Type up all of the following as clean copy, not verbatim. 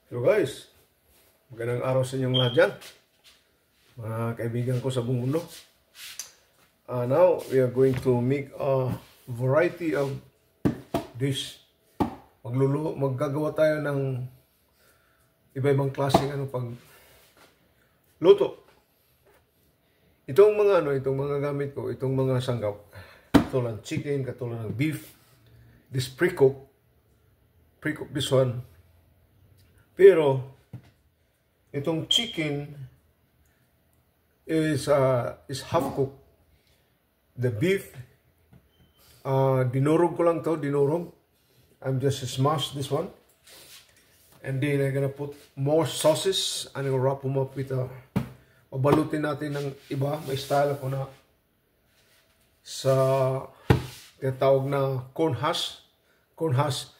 Hello guys, magandang araw sa inyong lahat dyan, mga kaibigan ko sa buong mundo. Now, we are going to make a variety of dish. Maggagawa tayo ng iba-ibang klaseng pag luto. Itong mga gamit ko, itong mga sanggap, katulad ng chicken, katulad ng beef, this pre-cook this one. Pero itong chicken is half cooked. The beef, dinurog ko lang to, dinurog. I'm just smash this one. And then I'm gonna put more sauces. I'm gonna wrap them up with balutin natin ng iba. May style ako na sa tinatawag na corn husk. Corn husk.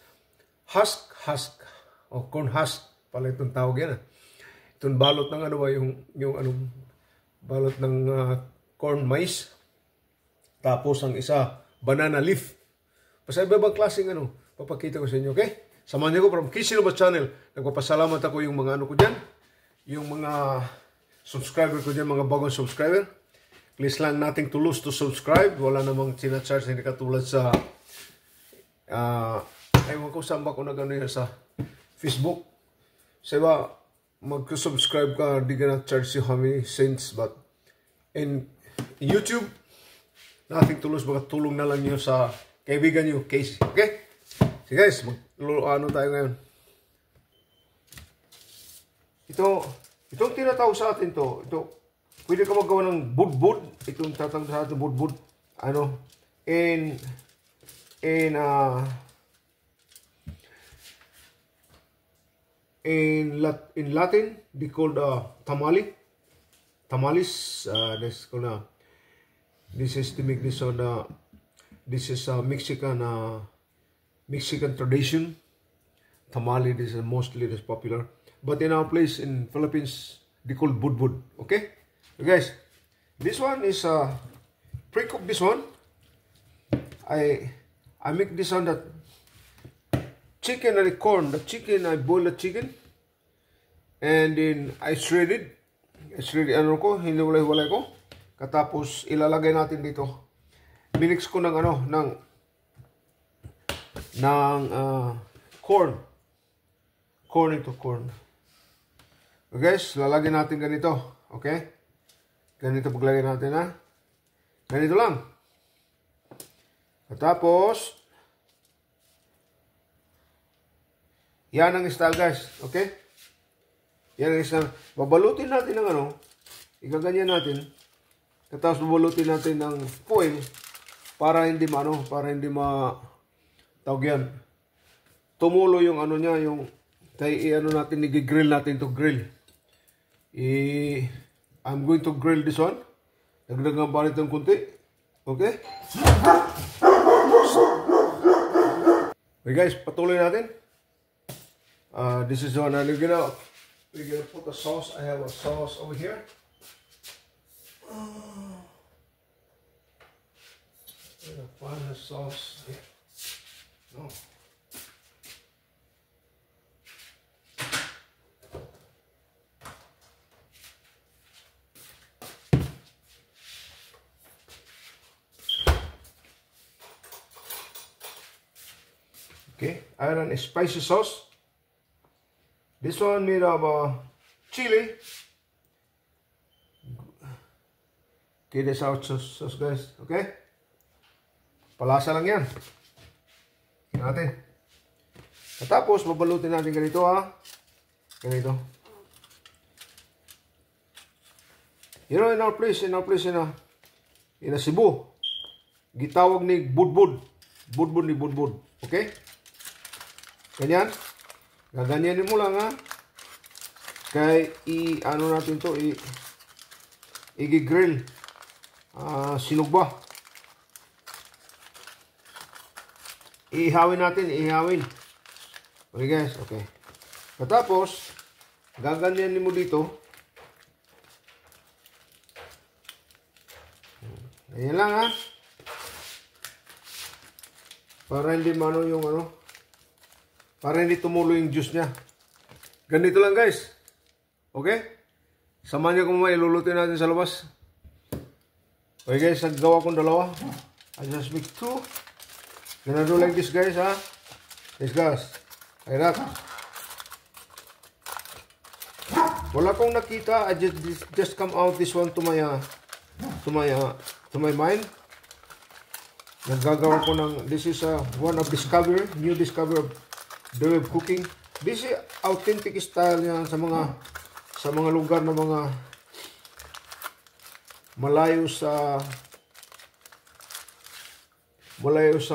Husk. O corn husk pala itong tawag yan. Itong balot ng balot ng corn mais. Tapos ang isa, banana leaf. Basta iba-ibang klaseng papakita ko sa inyo, okay? Samahan niyo ko from Kitchen Robot Channel. Nagpapasalamat ako yung mga ko dyan. Yung mga subscriber ko dyan, mga bagong subscriber. Please lang nating to lose to subscribe. Wala namang sinacharge na katulad sa ewan ko saan ba ko na gano'n yan sa Facebook. Sa iba, mag-subscribe ka, di ka na-charge you how many cents. But in YouTube, nothing to lose. Makatulong na lang nyo sa kaibigan nyo, Casey. Okay? So guys, tayo ngayon. Itong tinatawag sa atin ito, pwede ka magawa ng budbud. Itong tatawag sa atin budbud. In Latin, they called tamale. Tamales. This is to make this on. This is Mexican tradition. Tamale. This is mostly popular. But in our place in Philippines, they call budbud. Okay, so guys, this one is pre-cooked. This one, I make this on that. Chicken and the corn. The chicken, I boil the chicken. And then I shred it. Hinulay-hulay ko. Katapos ilalagay natin dito. Minix ko ng corn. Corn. So guys, lalagay natin ganito. Okay? Ganito paglagay natin ha. Ganito lang. Katapos yan ang style guys, okay? Yan ang style. Babalutin natin ng igaganyan natin. Tapos babalutin natin ng foil para hindi tawag yan. Tumulo yung niya, yung natin, i-grill natin to grill. I'm going to grill this one. Dagdagan pa nito ng kunti. Okay? Okay guys, patuloy natin. This is one, and we're gonna put the sauce. I have a sauce over here. I'm gonna find the sauce here. No. Okay, I have a spicy sauce. This one made of chili. Okay, this our sauce guys. Okay? Palasa lang yan. Natin. Tapos, babalutin natin ganito ha. Ganito. You know, in our place in Cebu, gitawag ni budbud. Budbud ni budbud. Okay? Ganyan. Gaganyanin mo lang ha. Kaya natin to, i-grill. Sinugba. Ihawin natin, Okay guys, okay. Katapos, gaganyanin mo dito. Ganyan lang ha. Para hindi yung para hindi tumulo yung juice niya. Ganito lang guys. Okay? Samahan niyo kung may ilulutin natin sa labas. Okay guys, naggawa kong dalawa. I just make two. Gonna do like this guys ha. This guys. Like that. Wala kong nakita. I just come out this one to my mind. Naggagawa ko ng, this is one of new discovery of the way of cooking. This is authentic style niya sa mga lugar na mga malayo sa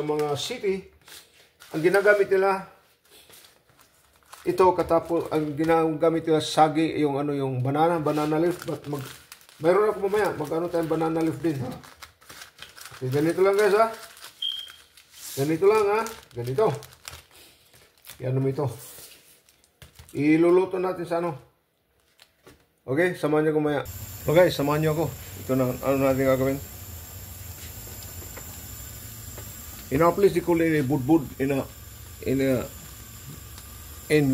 mga city. Ang ginagamit nila ito katapos ang ginagamit nila sagi yung banana leaf, but mayroon ako mamaya tayong banana leaf din. Okay, ganito lang guys ha. Ganito lang ha. Ganito. Yan mo ito. Iluluto natin sa ano. Okay, samahan niyo ko maya. Okay, samahan niyo ako. Ito na ano natin gagawin. In our place they call it a budbud. In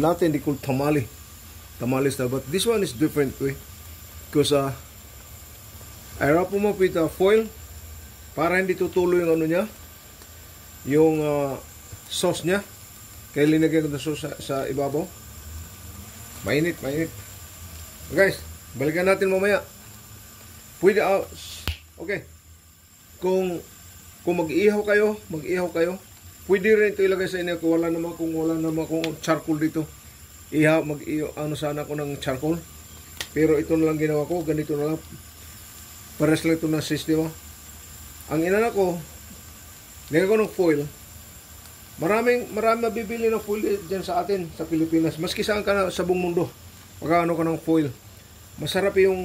Latin they call tamale. Tamale style. But this one is different way. Because I wrap them up with foil para hindi tutulo yung ano niya. Yung sauce niya. Kaya linagyan ko ng sauce sa ibabaw. Mainit. Okay, guys, balikan natin mamaya. Pwede, okay. Kung mag-ihaw kayo. Pwede rin ito ilagay sa inyo kung wala naman kung charcoal dito. Sana ako ng charcoal. Pero ito na lang ginawa ko, ganito na lang. Pares lang ito na sistema. Ang inana ko, nilagay ko ng foil. Marami mabibili ng foil dyan sa atin, sa Pilipinas. Maski saan ka na sa buong mundo, pagkano ka ng foil. Masarap yung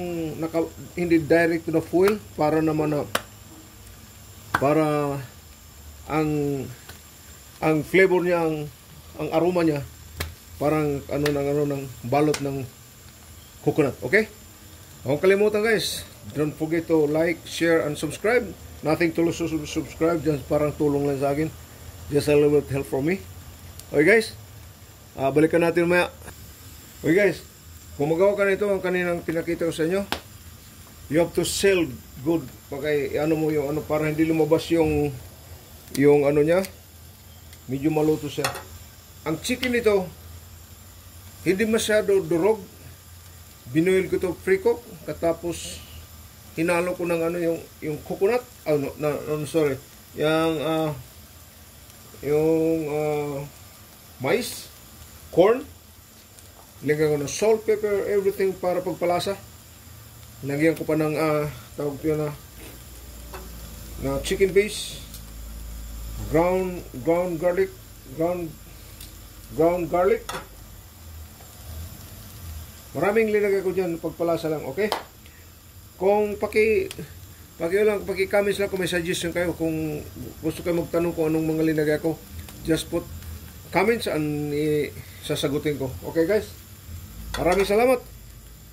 hindi direct to the foil para naman para ang flavor niya, ang aroma niya parang ng balot ng coconut. Okay? Huwag kalimutan guys. Don't forget to like, share, and subscribe. Nothing to lose to subscribe. Just parang tulong lang sa akin. Just a little bit help from me. Okay guys. Balikan natin maya. Okay guys. Kung magawa ka nito, ang kaninang pinakita ko sa inyo, you have to sell good. Pagkay mo yung para hindi lumabas yung niya. Medyo maluto siya. Ang chicken nito, hindi masyado durog. Binuil ko to pre-cook. Katapos hinalo ko ng yung coconut. Sorry. Yung mais, corn. Lagyan ko ng salt, pepper, everything para pagpalasa. Lagyan ko pa ng tawag ko na chicken base, ground garlic. Maraming linagay ko dyan, pagpalasa lang, okay? Kung paki-comments lang kung may suggestion kayo, kung gusto kayo magtanong kung anong mga linagay ko, just put comments and sasagutin ko. Okay guys? Maraming salamat.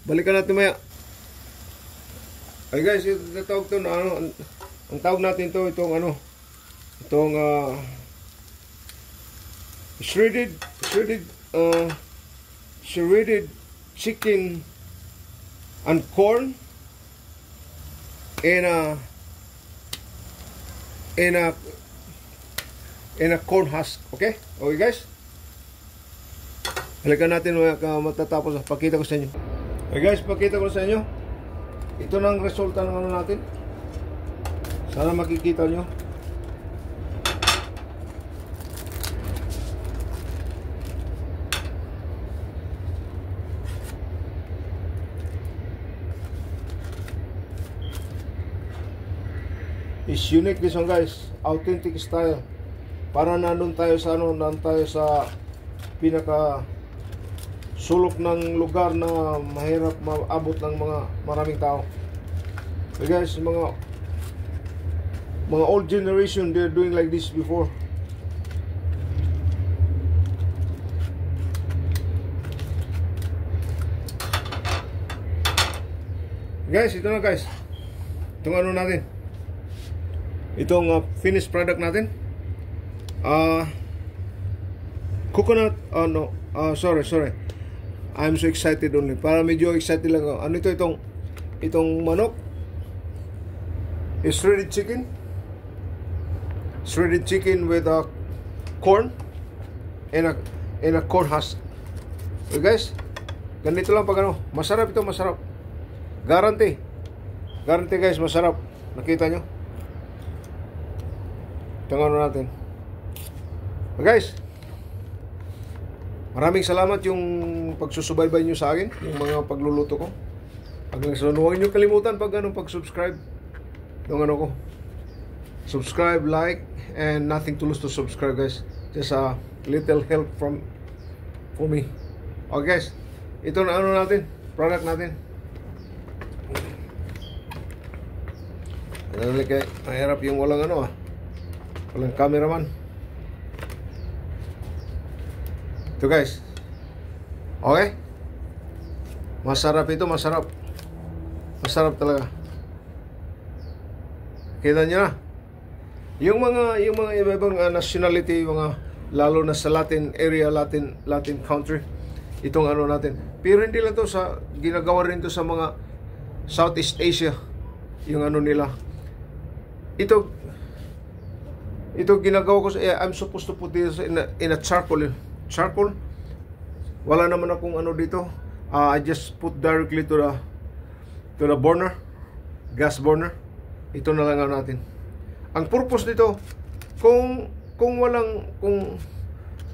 Balikan natin maya. Okay guys, ito tawag to na ang tawag natin to itong shredded chicken and corn in a corn husk. Okay? Okay guys? Balikan natin matatapos. Pakita ko sa inyo. Okay guys, pakita ko sa inyo. Ito na ang resulta ng natin. Sana makikita nyo. It's unique this one guys. Authentic style. Para nandun tayo sa pinaka sulok ng lugar na mahirap maabot ng maraming tao. So guys, mga old generation, they're doing like this before. Guys, ito na guys. Itong natin. Itong finished product natin. Coconut, sorry. I'm so excited only. Para medyo excited lang ako. Ano ito? Itong manok. Is shredded chicken. Shredded chicken with corn and a corn husk. Okay guys, ganito lang pag ano. Masarap ito, masarap. Guarantee. Guarantee guys, masarap. Nakita nyo? Tingnan natin. Okay guys, maraming salamat yung pagsusubaybay nyo sa akin, yung mga pagluluto ko. Huwag nyo kalimutan pag-subscribe ng ano ko. Subscribe, like, and nothing to lose to subscribe guys. Just a little help for me. Okay guys, ito na ano natin, product natin. Kaya mahirap yung walang walang cameraman. Ito guys. Okay? Masarap ito, masarap. Masarap talaga. Kita nyo na. Yung mga iba-ibang nationality, lalo na sa Latin area, Latin country, itong ano natin. Pero hindi lang to ginagawa rin to sa mga Southeast Asia, yung ano nila. Ito ginagawa ko I'm supposed to put this in a charcoal. Charcoal. Wala naman akong ano dito. I just put directly to the burner, gas burner. Ito na lang natin. Ang purpose nito, kung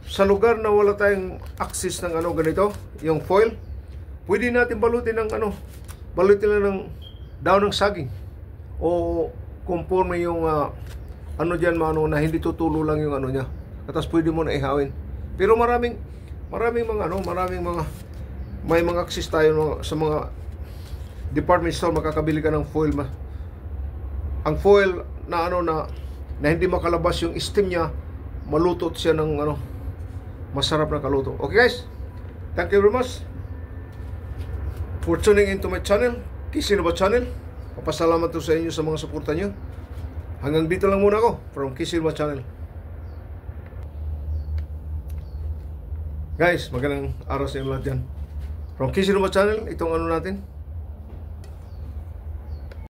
sa lugar na wala tayong access ng ganito, yung foil, pwede natin balutin lang daw ng saging o conforme yung diyan na hindi tutulo lang yung niya. Tapos pwede mo na ihawin. Pero maraming mga may mga access tayo sa mga department store, makakabili ka ng foil. Ang foil na na hindi makalabas yung steam niya, malutot siya ng masarap na kaluto. Okay guys, thank you very much for tuning into my channel, Kisinova Channel. Papasalamat to sa inyo sa mga suporta nyo. Hanggang dito lang muna ako from Kisinova Channel. Guys, magandang araw sa inyo lahat dyan. From Kisinova Channel, itong natin,